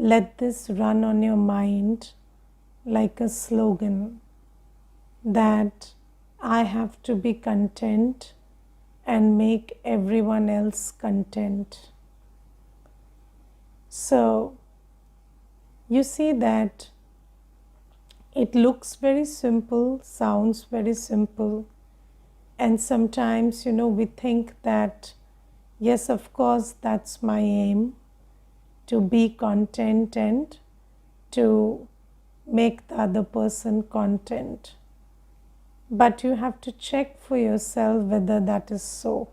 let this run on your mind like a slogan that I have to be content and make everyone else content. So you see that it looks very simple, sounds very simple, and sometimes we think that yes, of course, that's my aim, to be content and to make the other person content. But you have to check for yourself whether that is so.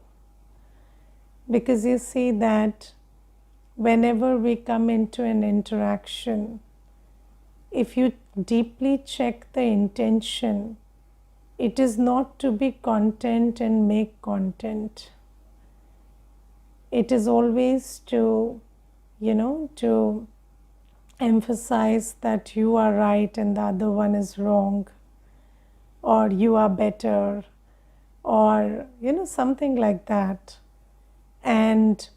Because you see that whenever we come into an interaction, if you deeply check the intention, it is not to be content and make content. It is always to to emphasize that you are right and the other one is wrong, or you are better, or something like that. And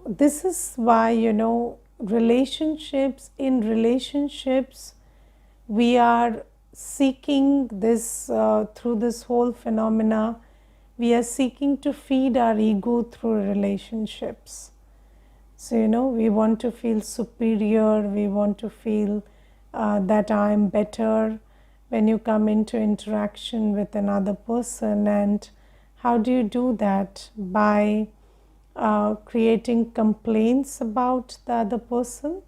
this is why in relationships we are seeking this through this whole phenomena. We are seeking to feed our ego through relationships. So we want to feel superior, we want to feel that I am better when you come into interaction with another person. And how do you do that? By creating complaints about the other person.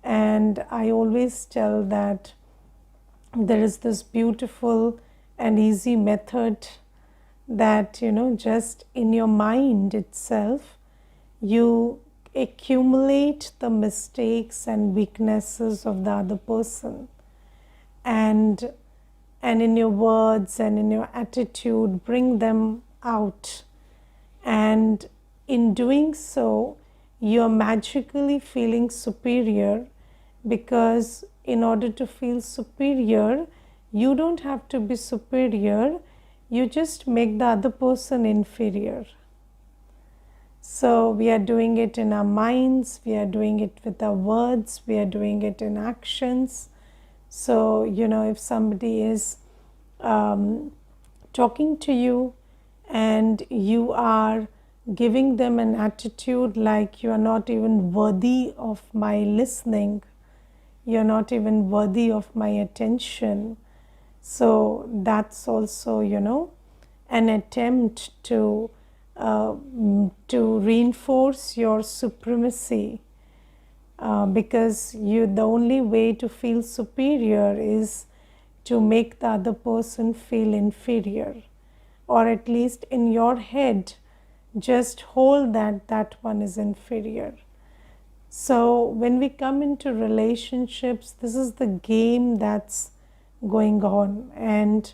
And I always tell that there is this beautiful and easy method that just in your mind itself you accumulate the mistakes and weaknesses of the other person, and in your words and in your attitude bring them out. And in doing so, you're magically feeling superior, because in order to feel superior, you don't have to be superior, you just make the other person inferior. So we are doing it in our minds, we are doing it with our words, we are doing it in actions. So if somebody is talking to you and you are giving them an attitude like you are not even worthy of my listening, you're not even worthy of my attention, so that's also an attempt to reinforce your supremacy, because the only way to feel superior is to make the other person feel inferior, or at least in your head just hold that one is inferior. So when we come into relationships, this is the game that's going on. And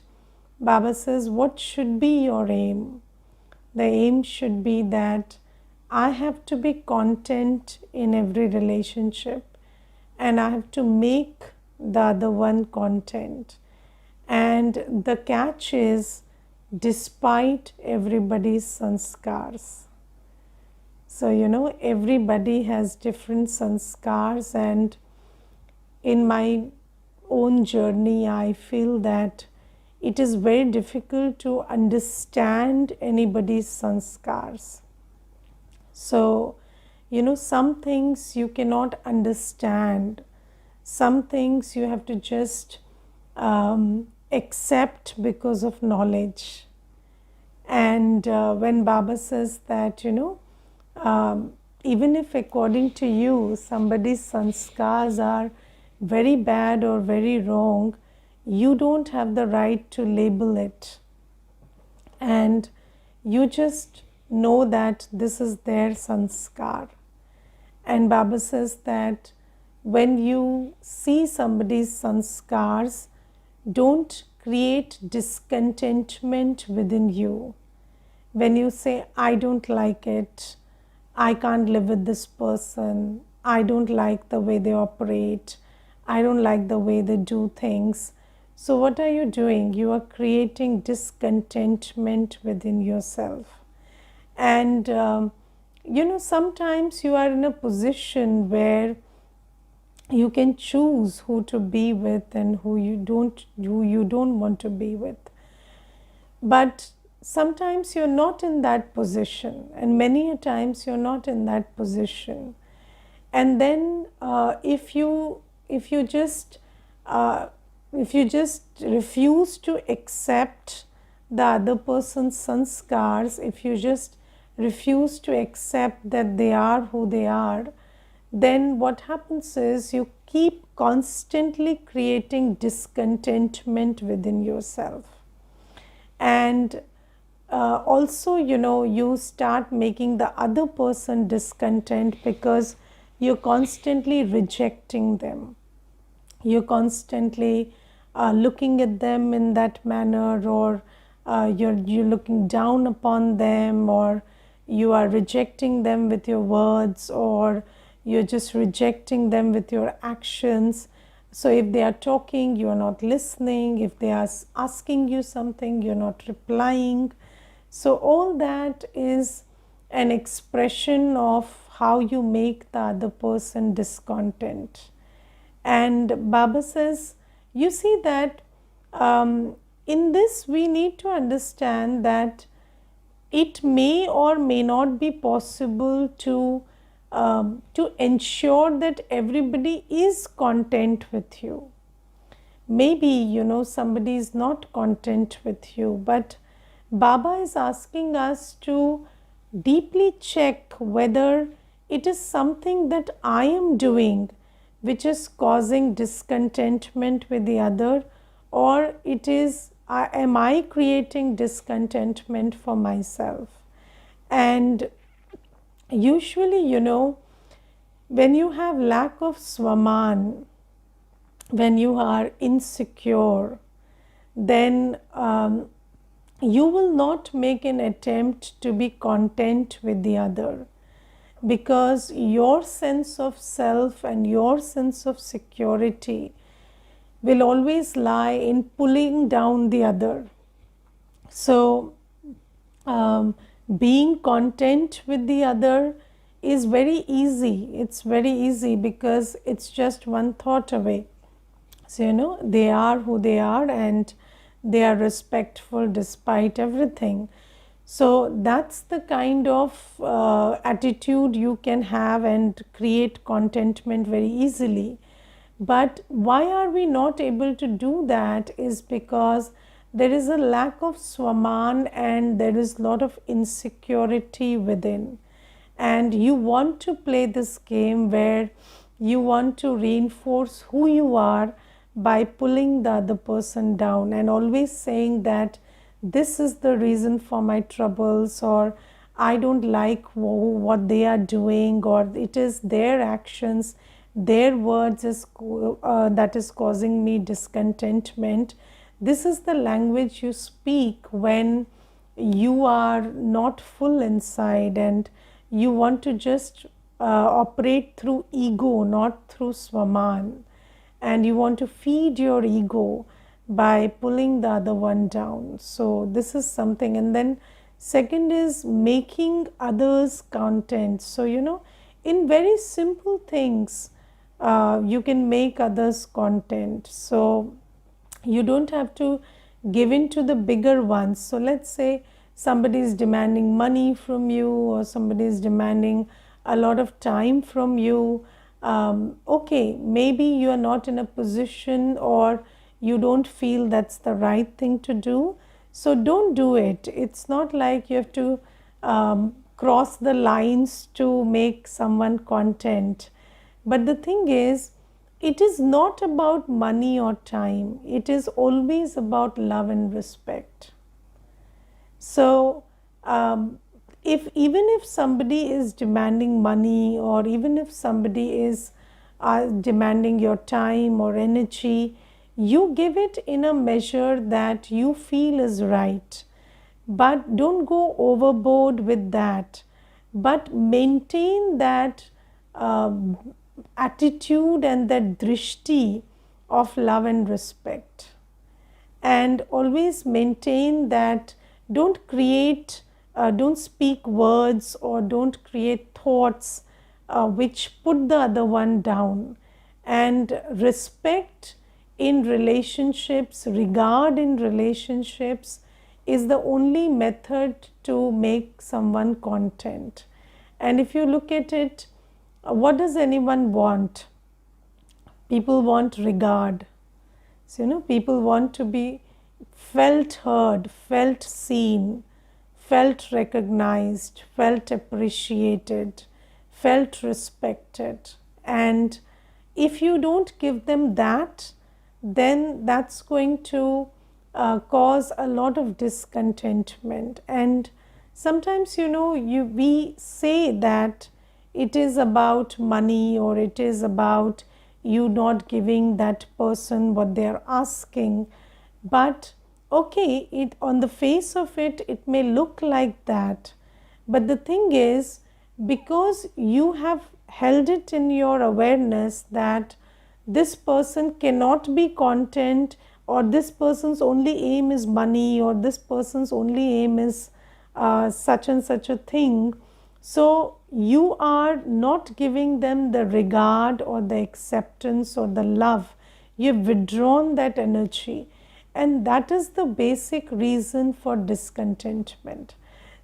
Baba says, what should be your aim? The aim should be that I have to be content in every relationship, and I have to make the other one content. And the catch is, despite everybody's sanskars. So everybody has different sanskars, and in my own journey I feel that it is very difficult to understand anybody's sanskars. So some things you cannot understand, some things you have to just accept because of knowledge. And when Baba says that even if according to you somebody's sanskars are very bad or very wrong, you don't have the right to label it, and you just know that this is their sanskar. And Baba says that when you see somebody's sanskars, don't create discontentment within you. When you say, I don't like it, I can't live with this person, I don't like the way they operate, I don't like the way they do things. So what are you doing? You are creating discontentment within yourself. And sometimes you are in a position where You can choose who to be with and who you don't want to be with. But sometimes you're not in that position, and many a times you're not in that position. And then if you just uh, if you just refuse to accept the other person's sanskars, if you just refuse to accept that they are who they are, then what happens is you keep constantly creating discontentment within yourself. And also, you start making the other person discontent because you're constantly rejecting them. You're constantly looking at them in that manner, or you're looking down upon them, or you are rejecting them with your words, or you're just rejecting them with your actions. So if they are talking, you are not listening. If they are asking you something, you're not replying. So all that is an expression of how you make the other person discontent. And Baba says, you see that in this we need to understand that it may or may not be possible to ensure that everybody is content with you. Maybe somebody is not content with you, but Baba is asking us to deeply check whether it is something that I am doing which is causing discontentment with the other, or it is am I creating discontentment for myself. And usually, when you have lack of swaman, when you are insecure, then you will not make an attempt to be content with the other, because your sense of self and your sense of security will always lie in pulling down the other. So, being content with the other is very easy. It's very easy because it's just one thought away. So, they are who they are and they are respectful despite everything. So, that's the kind of attitude you can have and create contentment very easily. But why are we not able to do that is because there is a lack of swaman and there is a lot of insecurity within. And you want to play this game where you want to reinforce who you are by pulling the other person down and always saying that this is the reason for my troubles, or I don't like what they are doing, or it is their actions, their words that is causing me discontentment. This is the language you speak when you are not full inside and you want to just operate through ego, not through swaman, and you want to feed your ego by pulling the other one down. So this is something. And then second is making others content. So in very simple things you can make others content. So you don't have to give in to the bigger ones. So let's say somebody is demanding money from you, or somebody is demanding a lot of time from you. Okay, maybe you are not in a position, or you don't feel that's the right thing to do, so don't do it. It's not like you have to cross the lines to make someone content. But the thing is, it is not about money or time, it is always about love and respect. So even if somebody is demanding money, or even if somebody is demanding your time or energy, you give it in a measure that you feel is right, but don't go overboard with that, but maintain that attitude and that drishti of love and respect. And always maintain that don't speak words, or don't create thoughts which put the other one down. And respect in relationships, regard in relationships is the only method to make someone content. And if you look at it, what does anyone want? People want regard. So, people want to be felt heard, felt seen, felt recognized, felt appreciated, felt respected. And if you don't give them that, then that's going to cause a lot of discontentment. And sometimes, we say that it is about money, or it is about you not giving that person what they are asking. But okay, it on the face of it, it may look like that. But the thing is, because you have held it in your awareness that this person cannot be content, or this person's only aim is money, or this person's only aim is such and such a thing, so you are not giving them the regard or the acceptance or the love. You've withdrawn that energy, and that is the basic reason for discontentment.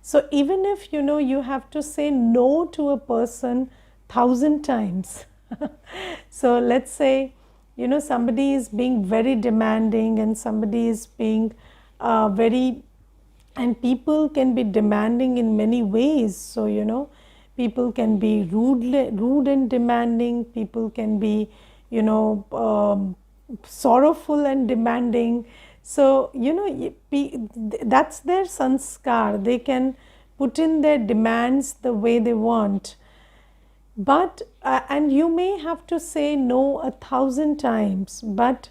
So even if you have to say no to a person 1,000 times, so let's say somebody is being very demanding, and somebody is being very, and people can be demanding in many ways. So people can be rude and demanding, people can be sorrowful and demanding. So that's their sanskar. They can put in their demands the way they want. But and you may have to say no 1,000 times, but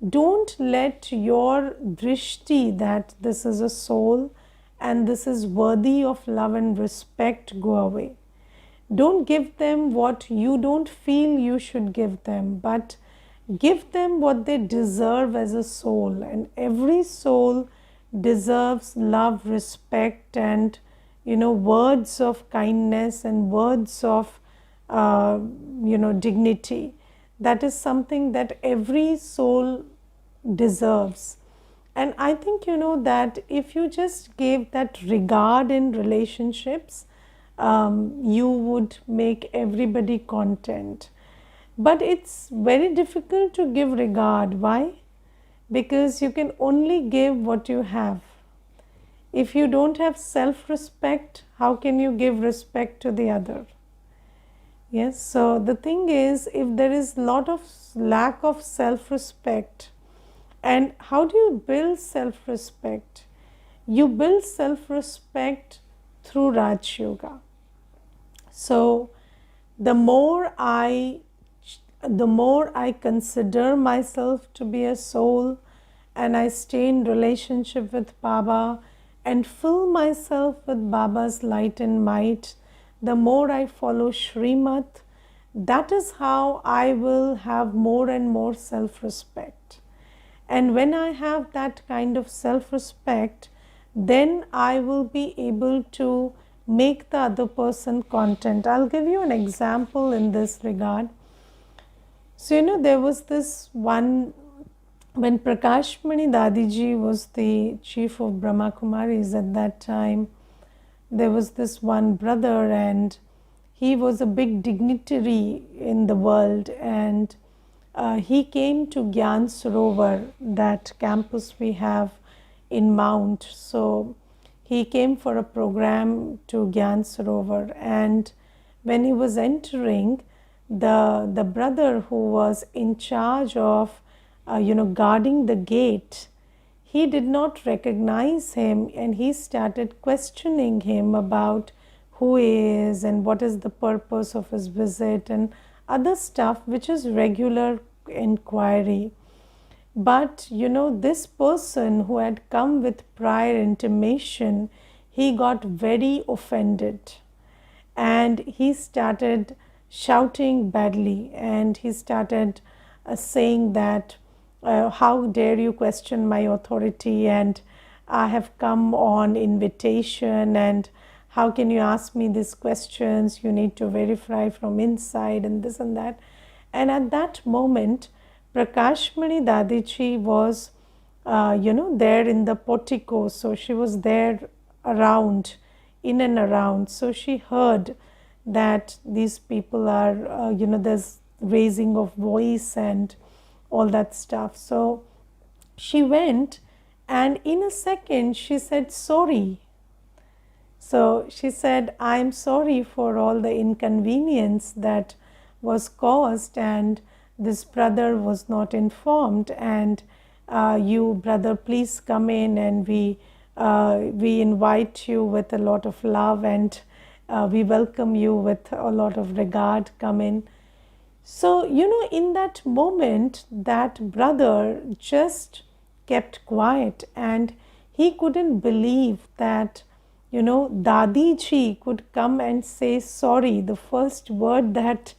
don't let your drishti that this is a soul and this is worthy of love and respect go away. Don't give them what you don't feel you should give them, but give them what they deserve as a soul. And every soul deserves love, respect, and words of kindness and words of dignity. That is something that every soul deserves. And I think that if you just gave that regard in relationships, you would make everybody content. But it's very difficult to give regard. Why? Because you can only give what you have. If you don't have self-respect, how can you give respect to the other? Yes, so the thing is, if there is lot of lack of self-respect, and how do you build self-respect? You build self-respect through Raj Yoga. So the more I consider myself to be a soul, and I stay in relationship with Baba and fill myself with Baba's light and might, the more I follow Srimad, that is how I will have more and more self-respect. And when I have that kind of self-respect, then I will be able to make the other person content. I'll give you an example in this regard. So there was this one, when Prakashmani Dadiji was the chief of Brahma Kumaris at that time, there was this one brother, and he was a big dignitary in the world, and he came to Gyan Sarovar, that campus we have in Mount. So he came for a program to Gyan Sarovar, and when he was entering, the brother who was in charge of guarding the gate, he did not recognize him, and he started questioning him about who he is and what is the purpose of his visit and other stuff, which is regular inquiry. But this person who had come with prior intimation, he got very offended, and he started shouting badly, and he started saying that how dare you question my authority, and I have come on invitation, and how can you ask me these questions? You need to verify from inside, and this and that. And at that moment, Prakashmani Dadiji was, there in the portico. So she was there around, in and around. So she heard that these people are, there's raising of voice and all that stuff. So she went, and in a second she said sorry. So she said, I'm sorry for all the inconvenience that was caused, and this brother was not informed, and you brother, please come in, and we invite you with a lot of love, and we welcome you with a lot of regard. Come in. So, in that moment, that brother just kept quiet, and he couldn't believe that, Dadi ji could come and say sorry. The first word that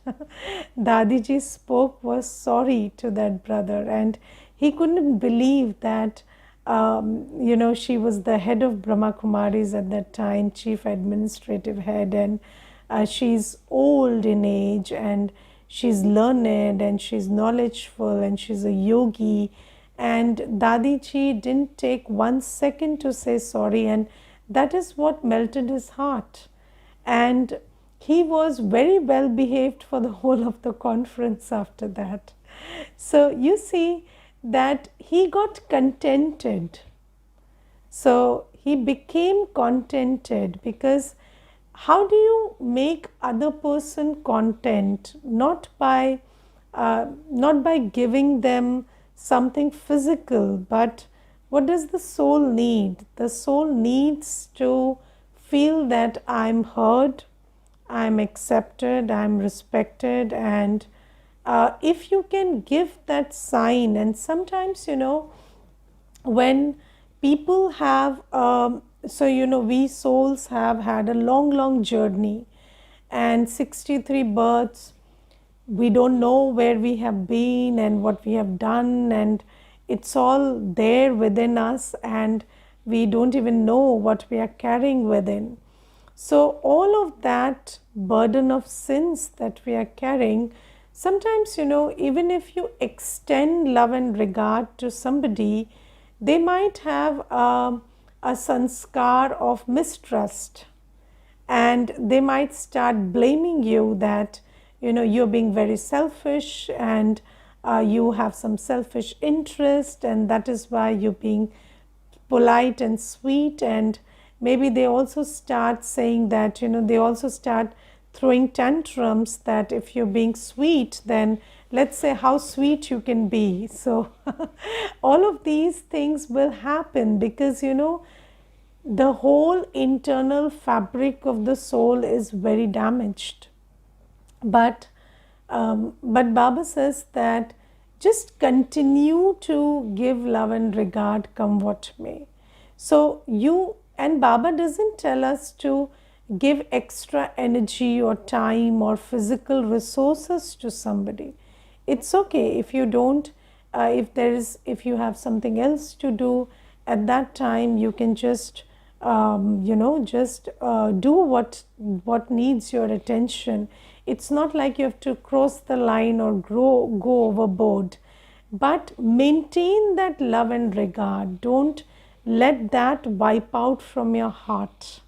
Dadi ji spoke was sorry to that brother, and he couldn't believe that, she was the head of Brahma Kumaris at that time, chief administrative head, and she's old in age, and she's learned, and she's knowledgeful, and she's a yogi. And Dadiji didn't take 1 second to say sorry, and that is what melted his heart. And he was very well behaved for the whole of the conference after that. So you see that he got contented. So he became contented, because how do you make other person content? Not by giving them something physical, but what does the soul need? The soul needs to feel that I'm heard, I'm accepted, I'm respected, and if you can give that sign. And sometimes, when people have, we souls have had a long journey, and 63 births, we don't know where we have been and what we have done, and it's all there within us, and we don't even know what we are carrying within. So all of that burden of sins that we are carrying, sometimes, even if you extend love and regard to somebody, they might have a sanskar of mistrust, and they might start blaming you that, you're being very selfish, and you have some selfish interest, and that is why you're being polite and sweet. And maybe they also start saying that, they also start throwing tantrums that if you're being sweet, then let's say how sweet you can be. So all of these things will happen because, the whole internal fabric of the soul is very damaged. But Baba says that just continue to give love and regard, come what may. So and Baba doesn't tell us to give extra energy or time or physical resources to somebody. It's okay if you don't, if you have something else to do at that time, you can just do what needs your attention. It's not like you have to cross the line or go overboard, but maintain that love and regard. Don't let that wipe out from your heart.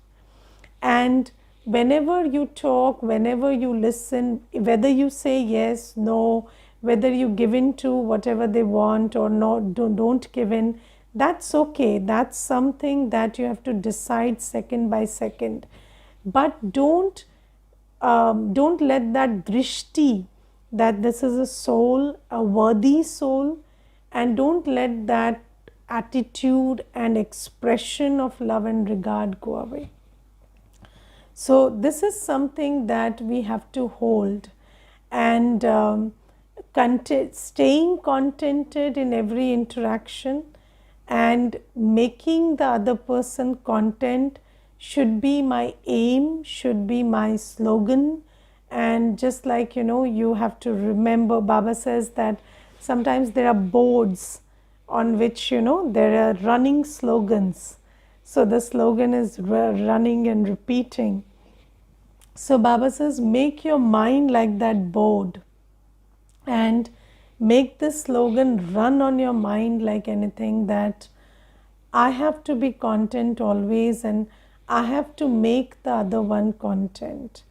And whenever you talk, whenever you listen, whether you say yes, no, whether you give in to whatever they want or not, don't give in, that's okay. That's something that you have to decide second by second. But don't let that drishti, that this is a soul, a worthy soul, and don't let that attitude and expression of love and regard go away. So this is something that we have to hold, and staying contented in every interaction and making the other person content should be my aim, should be my slogan. And just like, you have to remember, Baba says that sometimes there are boards on which, there are running slogans. So the slogan is running and repeating. So Baba says, make your mind like that board. and make this slogan run on your mind like anything, that I have to be content always and I have to make the other one content.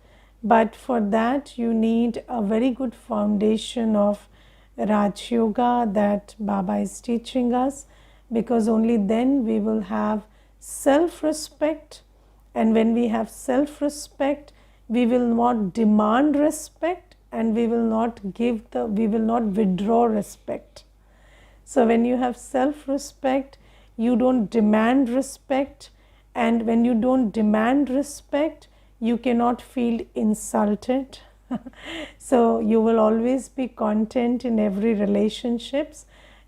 But for that, you need a very good foundation of Raj Yoga that Baba is teaching us, because only then we will have self respect. And when we have self respect, we will not demand respect, and we will not withdraw respect. So when you have self respect, you don't demand respect, and when you don't demand respect, you cannot feel insulted. So you will always be content in every relationships,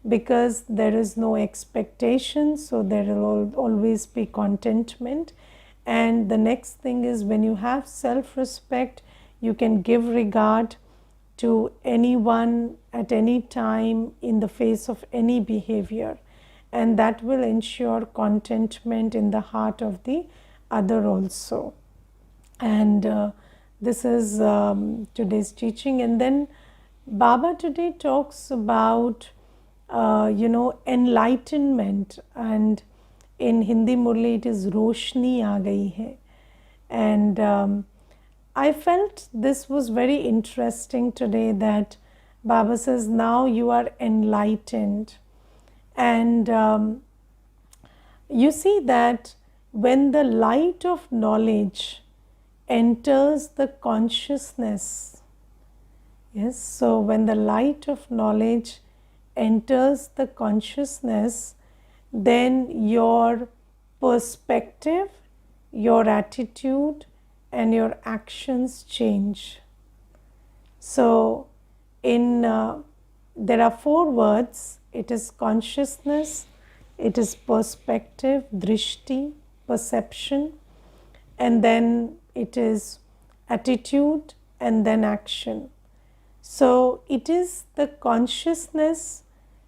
because there is no expectation, so there will always be contentment. And the next thing is, when you have self respect, you can give regard to anyone at any time in the face of any behavior, and that will ensure contentment in the heart of the other also. And this is today's teaching. And then Baba today talks about enlightenment, and in Hindi Murli it is Roshni aa gayi hai. And I felt this was very interesting today, that Baba says, now you are enlightened. And you see that when the light of knowledge enters the consciousness, yes, so when the light of knowledge enters the consciousness, then your perspective, your attitude, and your actions change. So there are 4 words. It is consciousness, it is perspective, drishti, perception, and then it is attitude, and then action. So it is the consciousness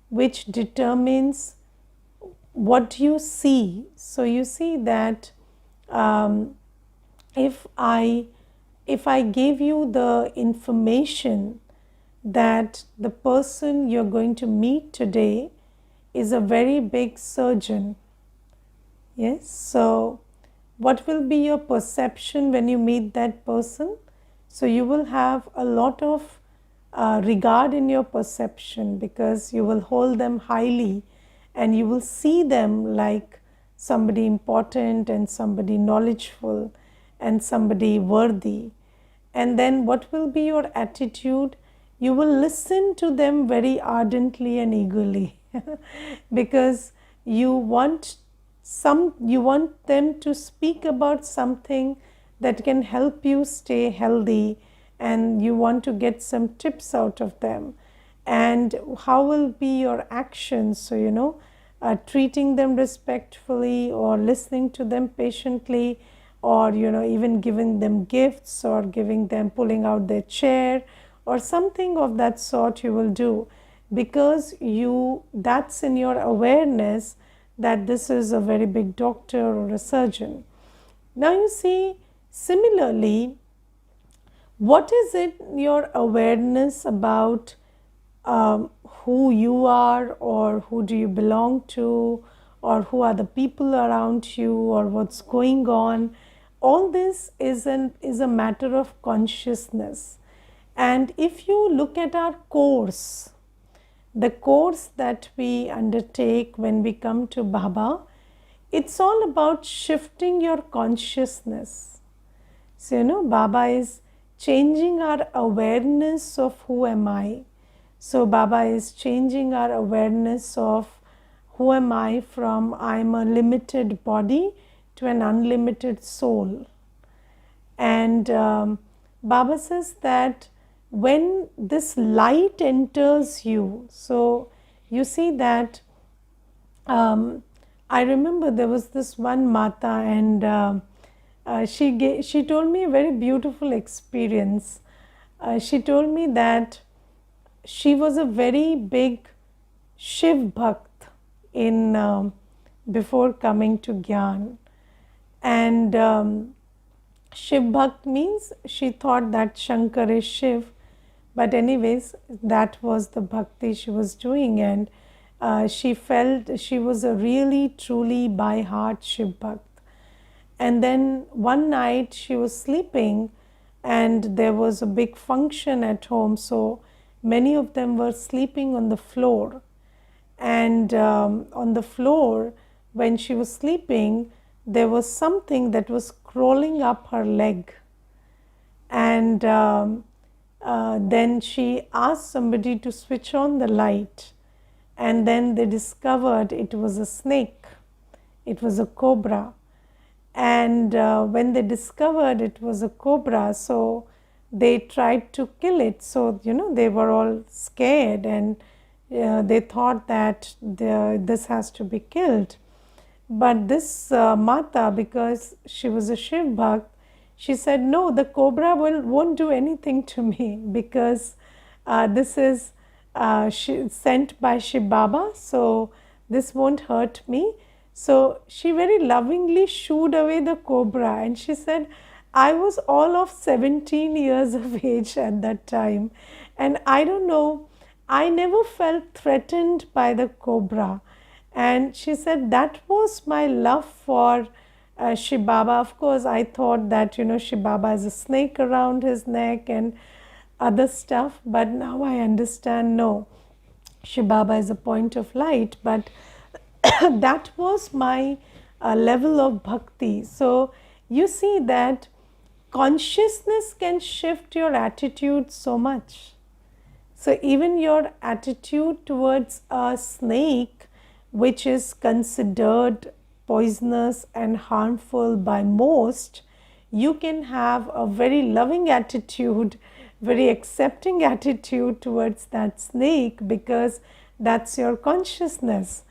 which determines what you see. So you see that if I give you the information that the person you're going to meet today is a very big surgeon, yes, so what will be your perception when you meet that person? So you will have a lot of regard in your perception, because you will hold them highly, and you will see them like somebody important and somebody knowledgeful and somebody worthy. And then what will be your attitude? You will listen to them very ardently and eagerly because you want them to speak about something that can help you stay healthy, and you want to get some tips out of them. And how will be your actions? So treating them respectfully, or listening to them patiently, or even giving them gifts, or pulling out their chair, or something of that sort you will do, because that's in your awareness that this is a very big doctor or a surgeon. Now you see, similarly, what is it your awareness about who you are, or who do you belong to, or who are the people around you, or what's going on? All this is a matter of consciousness. And if you look at our course, the course that we undertake when we come to Baba, it's all about shifting your consciousness. So Baba is changing our awareness of who am I. So Baba is changing our awareness of who am I, from I'm a limited body to an unlimited soul. And Baba says that when this light enters you, so you see that I remember there was this one Mata, and she told me a very beautiful experience. She told me that she was a very big Shiv Bhakt before coming to Gyan. And Shiv Bhakt means she thought that Shankar is Shiv, But anyways, that was the bhakti she was doing, and she felt she was a really truly by heart Shiv Bhakt. And then one night she was sleeping, and there was a big function at home, so many of them were sleeping on the floor. And on the floor, when she was sleeping, there was something that was crawling up her leg. And then she asked somebody to switch on the light, and then they discovered it was a snake, it was a cobra. And when they discovered it was a cobra, so they tried to kill it. So they were all scared, and they thought that this has to be killed. But this Mata, because she was a Shiv Bhakt, she said, no, the cobra won't do anything to me, because this is sent by Shiv Baba, so this won't hurt me. So she very lovingly shooed away the cobra, and she said, I was all of 17 years of age at that time, and I don't know, I never felt threatened by the cobra. And she said, that was my love for Shiv Baba. Of course, I thought that, Shiv Baba has a snake around his neck and other stuff, but now I understand, no, Shiv Baba is a point of light, but that was my level of bhakti. So you see that consciousness can shift your attitude so much. So even your attitude towards a snake, which is considered poisonous and harmful by most, you can have a very loving attitude, very accepting attitude towards that snake, because that's your consciousness.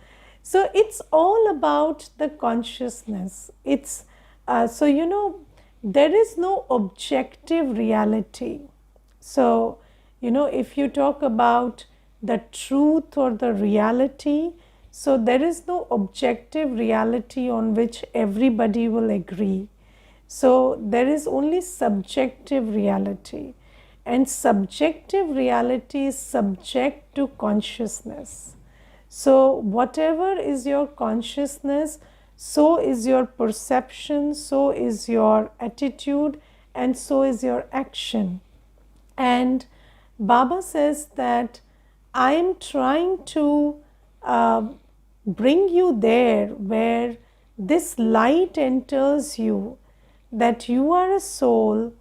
So it's all about the consciousness. It's there is no objective reality. So if you talk about the truth or the reality, so there is no objective reality on which everybody will agree. So there is only subjective reality, and subjective reality is subject to consciousness. So whatever is your consciousness, so is your perception, so is your attitude, and so is your action. And Baba says that I am trying to bring you there where this light enters you, that you are a soul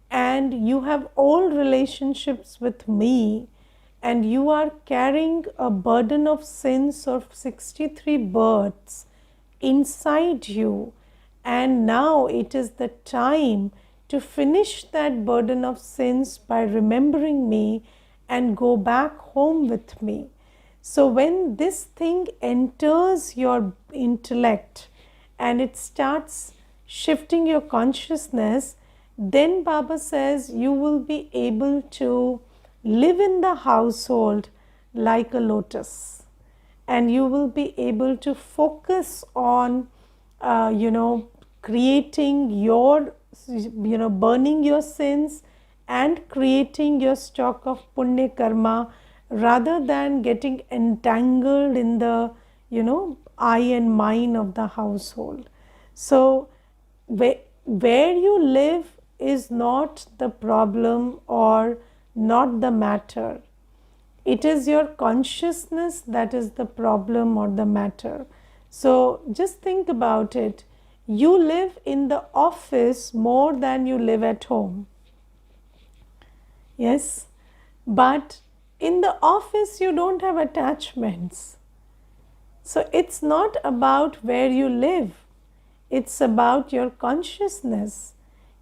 and you have all relationships with me, and you are carrying a burden of sins of 63 births inside you, and now it is the time to finish that burden of sins by remembering me and go back home with me. So when this thing enters your intellect and it starts shifting your consciousness, then Baba says you will be able to live in the household like a lotus, and you will be able to focus on creating your burning your sins and creating your stock of punya karma, rather than getting entangled in the I and mine of the household. So where you live is not the problem or not the matter. It is your consciousness that is the problem or the matter. So just think about it. You live in the office more than you live at home. Yes, but in the office you don't have attachments. So it's not about where you live. It's about your consciousness.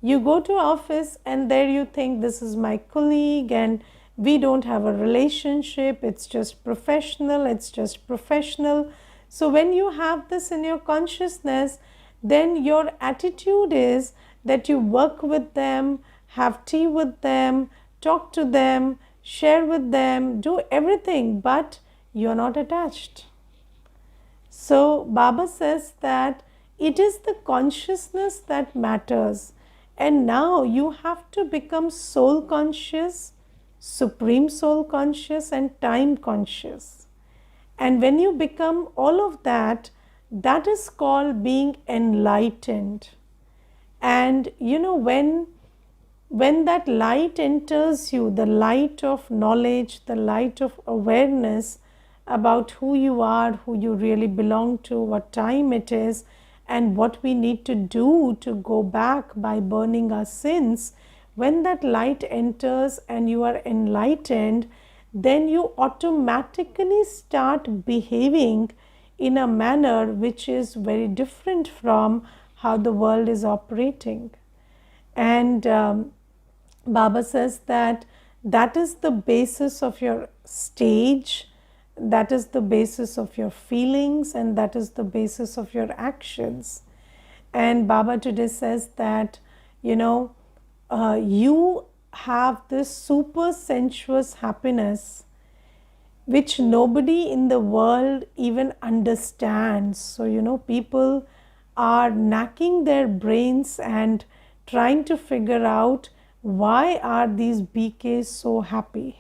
You go to office and there you think this is my colleague and we don't have a relationship, it's just professional, it's just professional. So when you have this in your consciousness, then your attitude is that you work with them, have tea with them, talk to them, share with them, do everything, but you're not attached. So Baba says that it is the consciousness that matters, and now you have to become soul conscious Supreme Soul conscious, and time conscious. And when you become all of that, that is called being enlightened. And when that light enters you, the light of knowledge, the light of awareness about who you are, who you really belong to, what time it is, and what we need to do to go back by burning our sins, when that light enters and you are enlightened, then you automatically start behaving in a manner which is very different from how the world is operating. And Baba says that that is the basis of your stage, that is the basis of your feelings, and that is the basis of your actions. And Baba today says that, you have this super sensuous happiness which nobody in the world even understands. So, people are knacking their brains and trying to figure out why are these BKs so happy.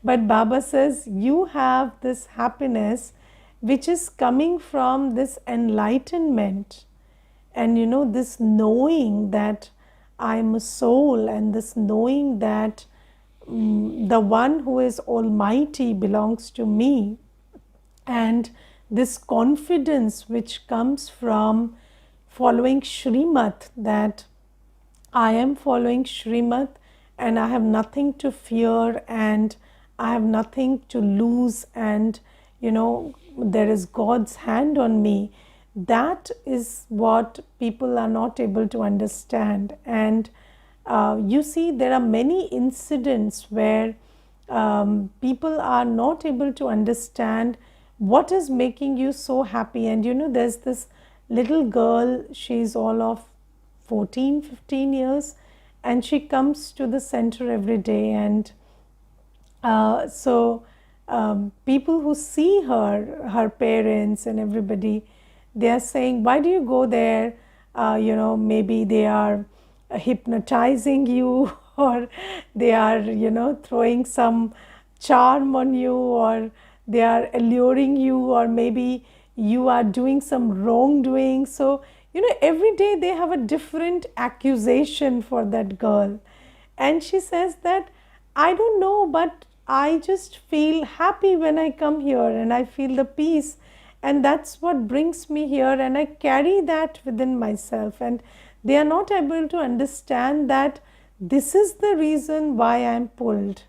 But Baba says you have this happiness which is coming from this enlightenment, and this knowing that I am a soul, and this knowing that the one who is almighty belongs to me, and this confidence which comes from following Shrimat, that I am following Shrimat and I have nothing to fear and I have nothing to lose, and there is God's hand on me. That is what people are not able to understand. And you see, there are many incidents where people are not able to understand what is making you so happy. And there's this little girl, she's all of 14, 15 years, and she comes to the center every day. And people who see her parents and everybody, they are saying, why do you go there? Maybe they are hypnotizing you, or they are, throwing some charm on you, or they are alluring you, or maybe you are doing some wrongdoing. So, every day they have a different accusation for that girl. And she says that, I don't know, but I just feel happy when I come here, and I feel the peace, and that's what brings me here, and I carry that within myself. And they are not able to understand that this is the reason why I am pulled.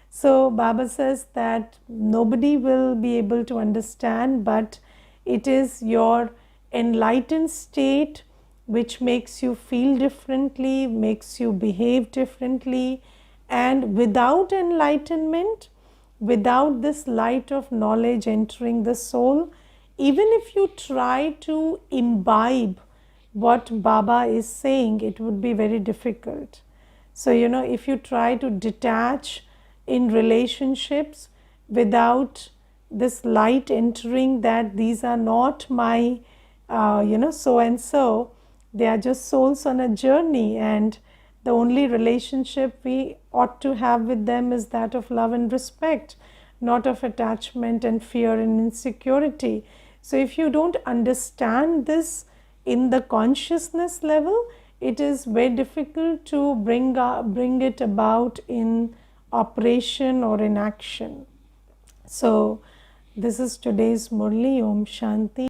So Baba says that nobody will be able to understand, but it is your enlightened state which makes you feel differently, makes you behave differently. And without enlightenment, without this light of knowledge entering the soul, even if you try to imbibe what Baba is saying, it would be very difficult. So, if you try to detach in relationships without this light entering that these are not my, so and so, they are just souls on a journey, and the only relationship we ought to have with them is that of love and respect, not of attachment and fear and insecurity. So if you don't understand this in the consciousness level, it is very difficult to bring it about in operation or in action. So this is today's Murli. Om Shanti.